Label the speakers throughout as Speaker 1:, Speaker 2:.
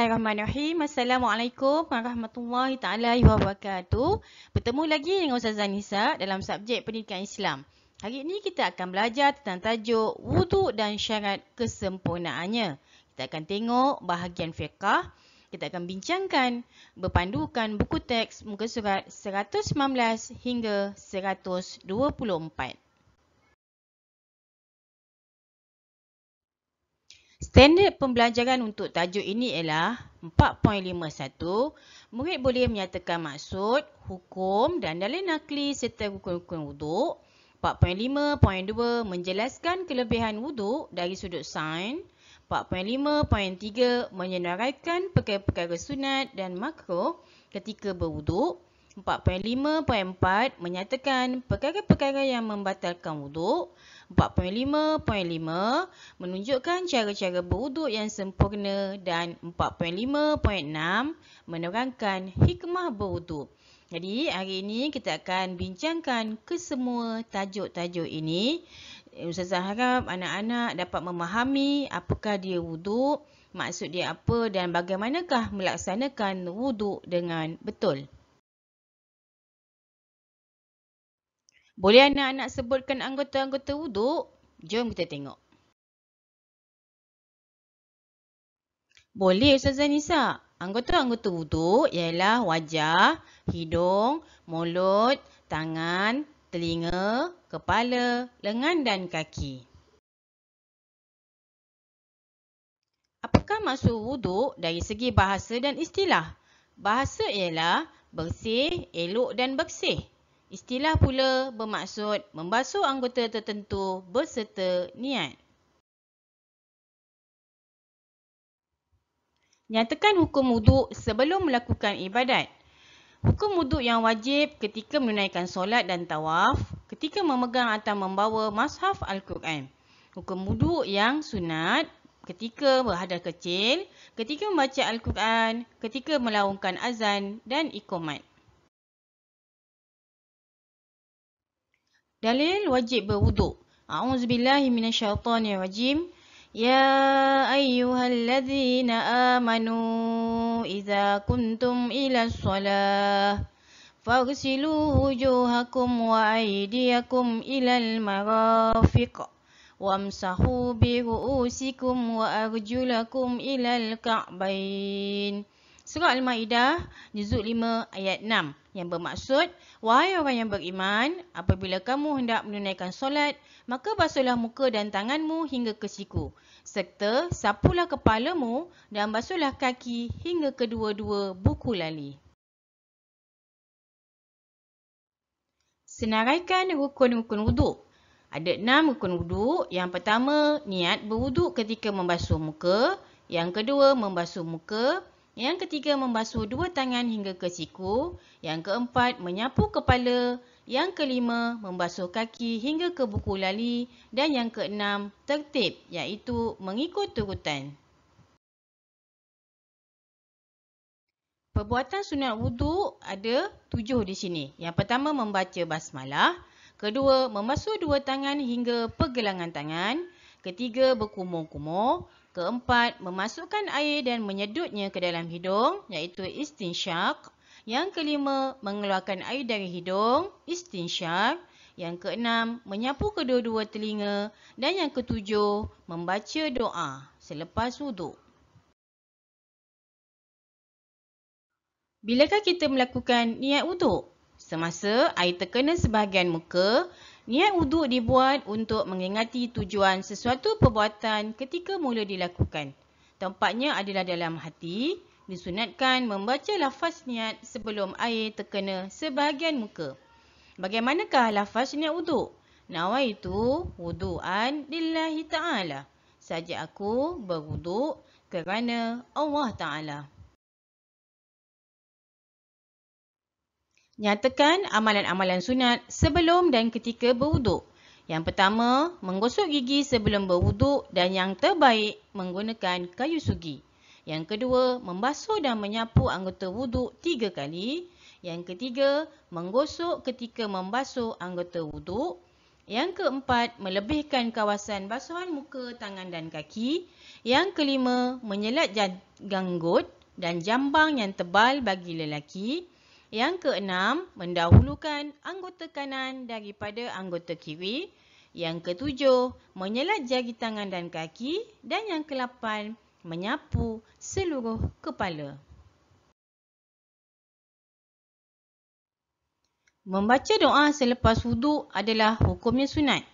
Speaker 1: Bismillahirrahmanirrahim. Assalamualaikum warahmatullahi taala wabarakatuh. Bertemu lagi dengan Ustazah Nisa dalam subjek pendidikan Islam. Hari ini kita akan belajar tentang tajuk wuduk dan syarat kesempurnaannya. Kita akan tengok bahagian fiqah. Kita akan bincangkan berpandukan buku teks muka surat 119 hingga 124. Standard pembelajaran untuk tajuk ini ialah 4.51. Murid boleh menyatakan maksud, hukum dan dalil nakli serta rukun-rukun wuduk. 4.5.2 menjelaskan kelebihan wuduk dari sudut sains. 4.5.3 menyenaraikan perkara-perkara sunat dan makruh ketika berwuduk. 4.5.4 menyatakan perkara-perkara yang membatalkan wuduk. 4.5.5 menunjukkan cara-cara berwuduk yang sempurna dan 4.5.6 menerangkan hikmah berwuduk. Jadi hari ini kita akan bincangkan kesemua tajuk-tajuk ini. Ustazah harap anak-anak dapat memahami apakah dia wuduk, maksud dia apa dan bagaimanakah melaksanakan wuduk dengan betul. Boleh anak-anak sebutkan anggota-anggota wuduk? Jom kita tengok. Boleh Ustazah Nisa. Anggota-anggota wuduk ialah wajah, hidung, mulut, tangan, telinga, kepala, lengan dan kaki. Apakah maksud wuduk dari segi bahasa dan istilah? Bahasa ialah bersih, elok dan bersih. Istilah pula bermaksud membasuh anggota tertentu berserta niat. Nyatakan hukum wuduk sebelum melakukan ibadat. Hukum wuduk yang wajib ketika menunaikan solat dan tawaf, ketika memegang atau membawa mushaf Al-Quran. Hukum wuduk yang sunat ketika berhadas kecil, ketika membaca Al-Quran, ketika melaungkan azan dan iqamat. Dalil wajib berwuduk. A'udzubillahi minasyaitonirrajim. Ya ayyuhalladzina amanu idza kuntum ila shalah faghsilu wujuhakum wa aydiyakum ilal marafiq wamsahu bi ru'usikum wa arjulakum ilal ka'bain. Surah Al-Maidah, juzuk 5 ayat 6 yang bermaksud, wahai orang yang beriman, apabila kamu hendak menunaikan solat, maka basuhlah muka dan tanganmu hingga ke siku, serta sapulah kepalamu dan basuhlah kaki hingga kedua-dua buku lali. Senaraikan rukun-rukun wuduk. Ada 6 rukun wuduk. Yang pertama, niat berwuduk ketika membasuh muka. Yang kedua, membasuh muka. Yang ketiga, membasuh dua tangan hingga ke siku. Yang keempat, menyapu kepala. Yang kelima, membasuh kaki hingga ke buku lali. Dan yang keenam, tertib, iaitu mengikut turutan. Perbuatan sunat wuduk ada 7 di sini. Yang pertama, membaca basmalah. Kedua, membasuh dua tangan hingga pergelangan tangan. Ketiga, berkumur-kumur. Keempat, memasukkan air dan menyedutnya ke dalam hidung, iaitu istinsyak. Yang kelima, mengeluarkan air dari hidung, istinsyak. Yang keenam, menyapu kedua-dua telinga. Dan yang ketujuh, membaca doa selepas wuduk. Bilakah kita melakukan niat wuduk? Semasa air terkena sebahagian muka, niat wuduk dibuat untuk mengingati tujuan sesuatu perbuatan ketika mula dilakukan. Tempatnya adalah dalam hati. Disunatkan membaca lafaz niat sebelum air terkena sebahagian muka. Bagaimanakah lafaz niat wuduk? Nawaitu wudu'an lillahi ta'ala. Saja aku berwuduk kerana Allah Ta'ala. Nyatakan amalan-amalan sunat sebelum dan ketika berwuduk. Yang pertama, menggosok gigi sebelum berwuduk dan yang terbaik menggunakan kayu sugi. Yang kedua, membasuh dan menyapu anggota wuduk 3 kali. Yang ketiga, menggosok ketika membasuh anggota wuduk. Yang keempat, melebihkan kawasan basuhan muka, tangan dan kaki. Yang kelima, menyelat janggut dan jambang yang tebal bagi lelaki. Yang keenam, mendahulukan anggota kanan daripada anggota kiri. Yang ketujuh, menyelat jari tangan dan kaki. Dan yang kelapan, menyapu seluruh kepala. Membaca doa selepas wuduk adalah hukumnya sunat.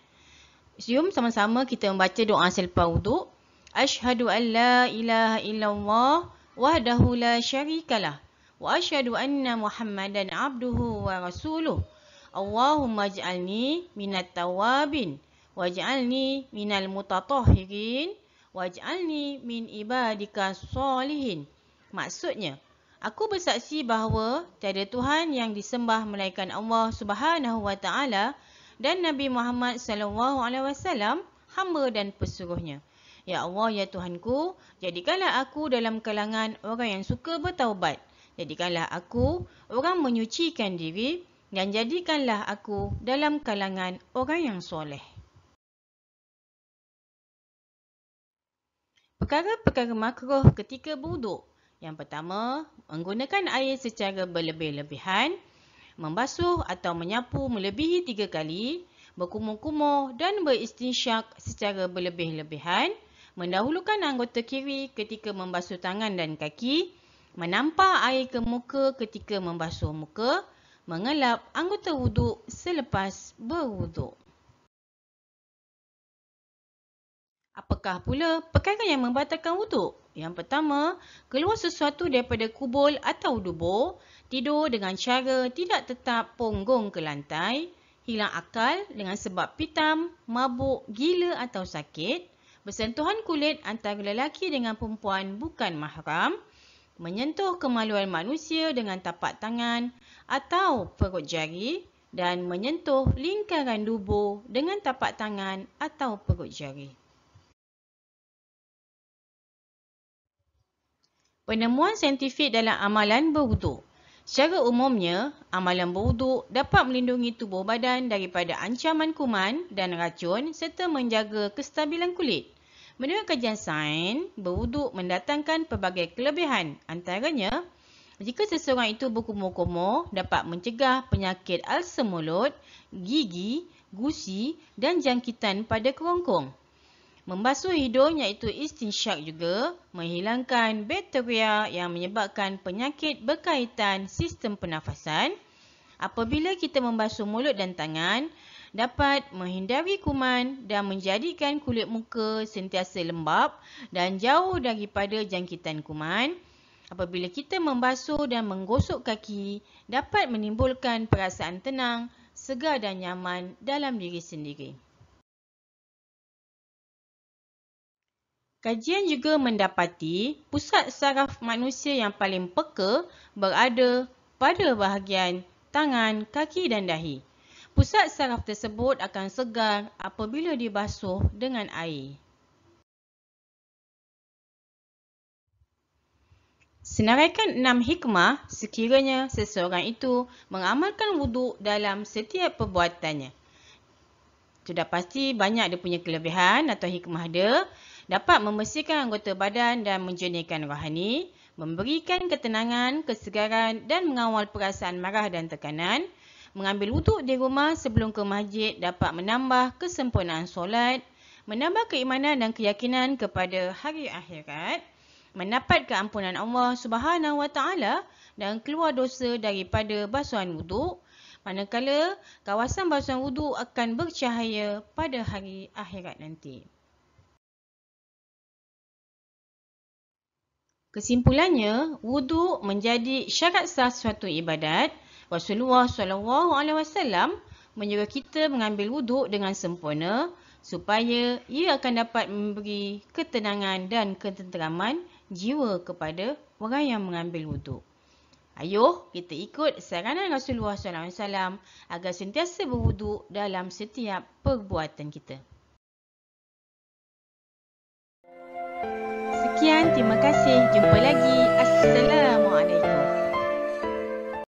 Speaker 1: Jom sama-sama kita membaca doa selepas wuduk. Asyhadu an la ilaha illallah wahdahu la syarikalah. Wa asyhadu anna Muhammadan abduhu wa rasuluh. Allahumma ij'alni minat tawabin. Waj'alni minal mutatahhirin. Waj'alni min ibadika solihin. Maksudnya, aku bersaksi bahawa tiada Tuhan yang disembah melainkan Allah Subhanahu wa taala dan Nabi Muhammad sallallahu alaihi wasallam hamba dan pesuruhnya. Ya Allah, ya Tuhanku, jadikanlah aku dalam kalangan orang yang suka bertaubat. Jadikanlah aku orang menyucikan diri dan jadikanlah aku dalam kalangan orang yang soleh. Perkara-perkara makruh ketika berwuduk. Yang pertama, menggunakan air secara berlebih-lebihan, membasuh atau menyapu melebihi 3 kali, berkumur-kumur dan beristinsyak secara berlebih-lebihan, mendahulukan anggota kiri ketika membasuh tangan dan kaki, menampar air ke muka ketika membasuh muka, mengelap anggota wuduk selepas berwuduk. Apakah pula perkara yang membatalkan wuduk? Yang pertama, keluar sesuatu daripada kubul atau dubur, tidur dengan cara tidak tetap punggung ke lantai, hilang akal dengan sebab pitam, mabuk, gila atau sakit, bersentuhan kulit antara lelaki dengan perempuan bukan mahram, menyentuh kemaluan manusia dengan tapak tangan atau perut jari dan menyentuh lingkaran dubur dengan tapak tangan atau perut jari. Penemuan saintifik dalam amalan berwuduk. Secara umumnya, amalan berwuduk dapat melindungi tubuh badan daripada ancaman kuman dan racun serta menjaga kestabilan kulit. Menurut kajian sains, berwuduk mendatangkan pelbagai kelebihan. Antaranya, jika seseorang itu berkumur-kumur, dapat mencegah penyakit ulcer mulut, gigi, gusi dan jangkitan pada kerongkong. Membasuh hidung iaitu istinsyak juga menghilangkan bakteria yang menyebabkan penyakit berkaitan sistem pernafasan. Apabila kita membasuh mulut dan tangan, dapat menghindari kuman dan menjadikan kulit muka sentiasa lembap dan jauh daripada jangkitan kuman. Apabila kita membasuh dan menggosok kaki, dapat menimbulkan perasaan tenang, segar dan nyaman dalam diri sendiri. Kajian juga mendapati pusat saraf manusia yang paling peka berada pada bahagian tangan, kaki dan dahi. Pusat saraf tersebut akan segar apabila dibasuh dengan air. Senaraikan 6 hikmah sekiranya seseorang itu mengamalkan wuduk dalam setiap perbuatannya. Sudah pasti banyak dia punya kelebihan atau hikmah dia. Dapat membersihkan anggota badan dan menjernihkan rohani, memberikan ketenangan, kesegaran dan mengawal perasaan marah dan tekanan. Mengambil wuduk di rumah sebelum ke masjid dapat menambah kesempurnaan solat, menambah keimanan dan keyakinan kepada hari akhirat, mendapat keampunan Allah Subhanahu wa taala dan keluar dosa daripada basuhan wuduk, manakala kawasan basuhan wuduk akan bercahaya pada hari akhirat nanti. Kesimpulannya, wuduk menjadi syarat sah suatu ibadat. Rasulullah SAW menyuruh kita mengambil wuduk dengan sempurna supaya ia akan dapat memberi ketenangan dan ketenteraman jiwa kepada orang yang mengambil wuduk. Ayuh kita ikut saranan Rasulullah SAW agar sentiasa berwuduk dalam setiap perbuatan kita. Sekian, terima kasih. Jumpa lagi. Assalamualaikum.